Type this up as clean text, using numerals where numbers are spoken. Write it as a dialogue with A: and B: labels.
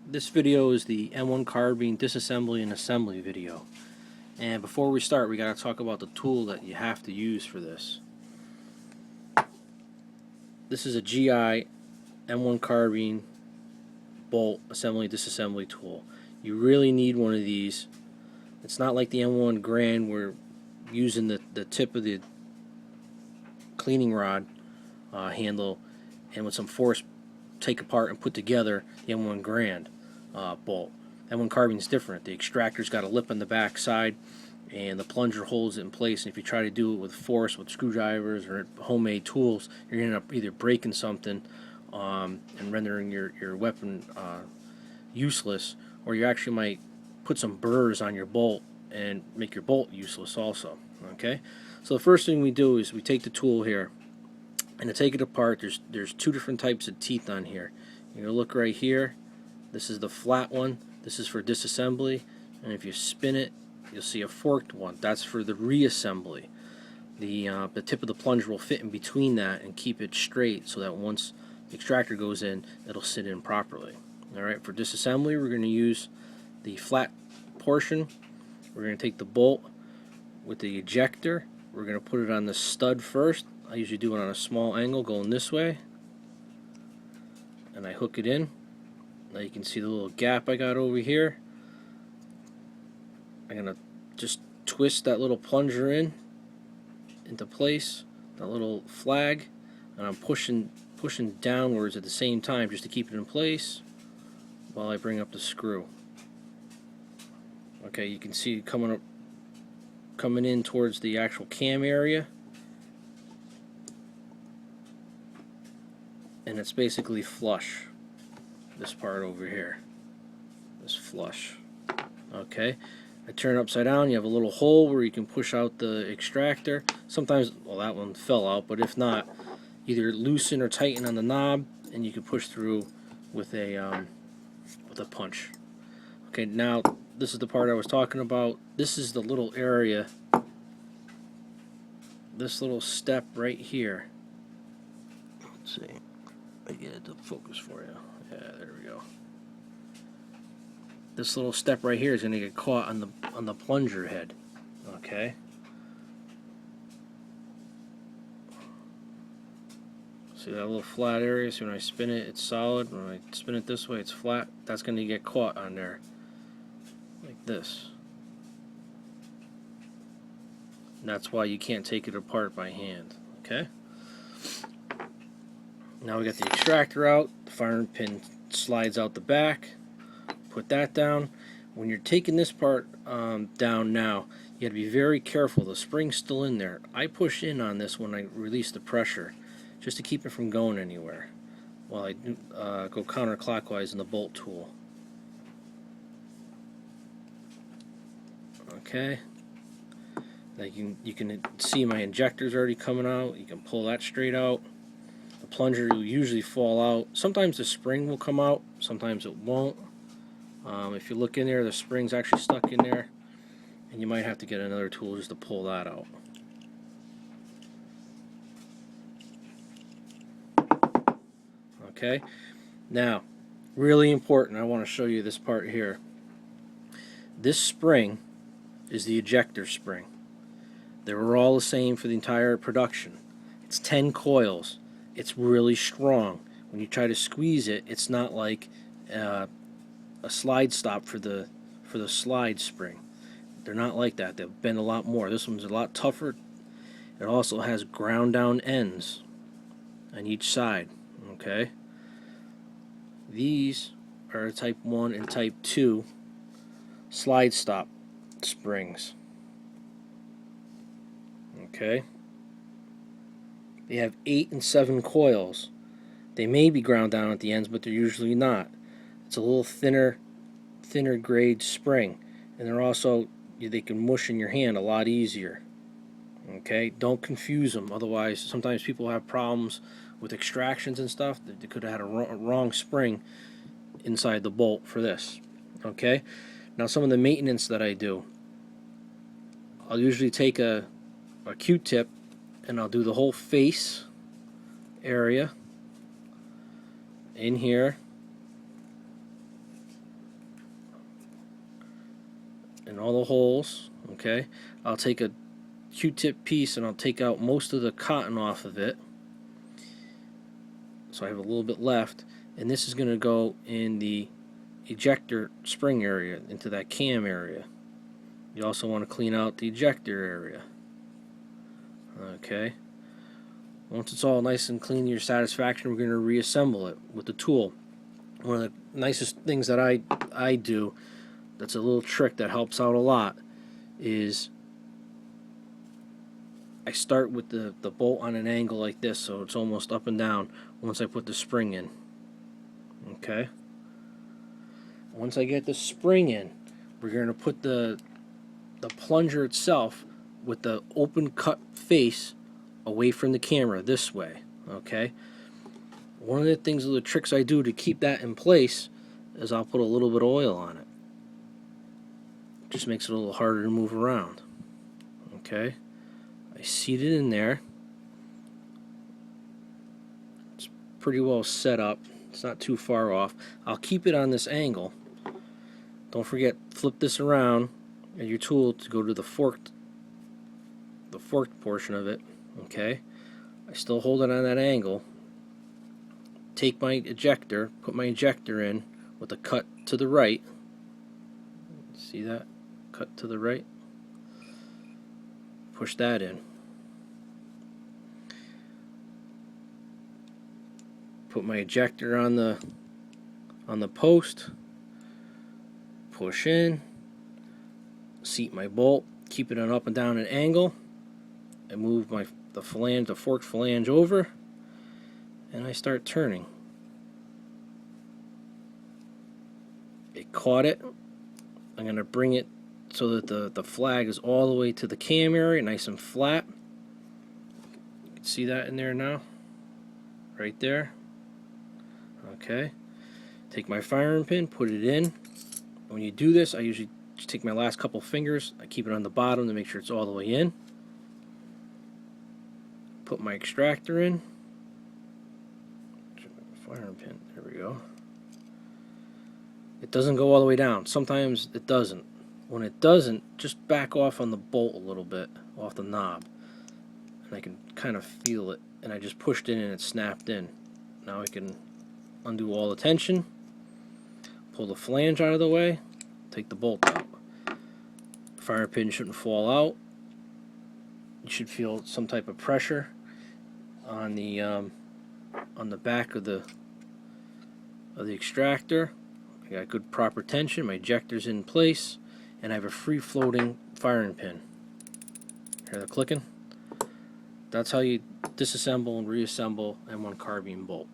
A: This video is the M1 Carbine disassembly and assembly video. And before we start, we got to talk about the tool that you have to use for this. This is a GI M1 Carbine bolt assembly disassembly tool. You really need one of these. It's not like the M1 Grand where using the tip of the cleaning rod handle and with some force take apart and put together the M1 Grand bolt. M1 Carbine is different. The extractor's got a lip on the back side and the plunger holds it in place, and if you try to do it with force with screwdrivers or homemade tools, you're going to end up either breaking something and rendering your weapon useless, or you actually might put some burrs on your bolt and make your bolt useless also. Okay, so the first thing we do is we take the tool here, and to take it apart, there's two different types of teeth on here. You're gonna look right here. This is the flat one. This is for disassembly, and if you spin it, you'll see a forked one. That's for the reassembly. The tip of the plunger will fit in between that and keep it straight, so that once the extractor goes in, it'll sit in properly. All right. For disassembly, we're going to use the flat portion. We're going to take the bolt with the ejector. We're going to put it on the stud first. I usually do it on a small angle going this way, and I hook it in. Now you can see the little gap I got over here. I'm going to just twist that little plunger into place, that little flag, and I'm pushing downwards at the same time just to keep it in place while I bring up the screw. Okay, you can see it coming in towards the actual cam area, and it's basically flush. This part over here is flush. Okay, I turn it upside down. You have a little hole where you can push out the extractor. Sometimes, well, that one fell out, but if not, either loosen or tighten on the knob, and you can push through with a punch. Okay, now this is the part I was talking about. This is the little area, this little step right here. Let's see, I get it to focus for you. Yeah, there we go. This little step right here is going to get caught on the plunger head. Okay. See that little flat area? So when I spin it, it's solid. When I spin it this way, it's flat. That's going to get caught on there, like this. And that's why you can't take it apart by hand. Okay. Now we got the extractor out. The firing pin slides out the back. Put that down. When you're taking this part down now, you got to be very careful. The spring's still in there. I push in on this when I release the pressure, just to keep it from going anywhere, while I go counterclockwise in the bolt tool. Okay. Now you can see my injector's already coming out. You can pull that straight out. The plunger will usually fall out. Sometimes the spring will come out. Sometimes it won't. If you look in there, the spring's actually stuck in there, and you might have to get another tool just to pull that out. Okay, now, really important, I want to show you this part here. This spring is the ejector spring. They were all the same for the entire production. It's 10 coils. It's really strong. When you try to squeeze it, it's not like a slide stop for the slide spring. They're not like that. They'll bend a lot more. This one's a lot tougher. It also has ground down ends on each side. Okay. These are type 1 and type 2 slide stop springs. Okay. They have 8 and 7 coils. They may be ground down at the ends, but they're usually not. It's a little thinner grade spring, and they're also, they can mush in your hand a lot easier. Okay, don't confuse them. Otherwise, sometimes people have problems with extractions and stuff. They could have had a wrong spring inside the bolt for this. Okay, now some of the maintenance that I do, I'll usually take a Q-tip and I'll do the whole face area in here, in all the holes. Okay, I'll take a Q-tip piece and I'll take out most of the cotton off of it, so I have a little bit left, and this is going to go in the ejector spring area, into that cam area. You also want to clean out the ejector area. Okay, once it's all nice and clean to your satisfaction, we're going to reassemble it with the tool. One of the nicest things that I do, that's a little trick that helps out a lot, is I start with the bolt on an angle like this, so it's almost up and down once I put the spring in. Okay? Once I get the spring in, we're going to put the plunger itself with the open cut face away from the camera this way. Okay? One of the things, the tricks I do to keep that in place is I'll put a little bit of oil on it. Just makes it a little harder to move around. Okay? I seat it in there. It's pretty well set up. It's not too far off. I'll keep it on this angle. Don't forget, flip this around at your tool to go to the forked portion of it. Okay? I still hold it on that angle. Take my ejector, put my ejector in with a cut to the right. See that? Cut to the right. Push that in. Put my ejector on the post. Push in. Seat my bolt. Keep it on up and down an angle. I move the forked flange over, and I start turning. It caught it. I'm going to bring it so that the flag is all the way to the cam area, nice and flat. You can see that in there now, right there. Okay, take my firing pin, put it in. When you do this, I usually just take my last couple fingers, I keep it on the bottom to make sure it's all the way in. Put my extractor in. Firing pin, there we go. It doesn't go all the way down. Sometimes it doesn't. When it doesn't, just back off on the bolt a little bit, off the knob. And I can kind of feel it. And I just pushed in and it snapped in. Now I can undo all the tension, pull the flange out of the way, take the bolt out. Fire pin shouldn't fall out. You should feel some type of pressure on the back of the extractor. I got good proper tension. My ejector's in place, and I have a free floating firing pin. Hear the clicking? That's how you disassemble and reassemble M1 carbine bolt.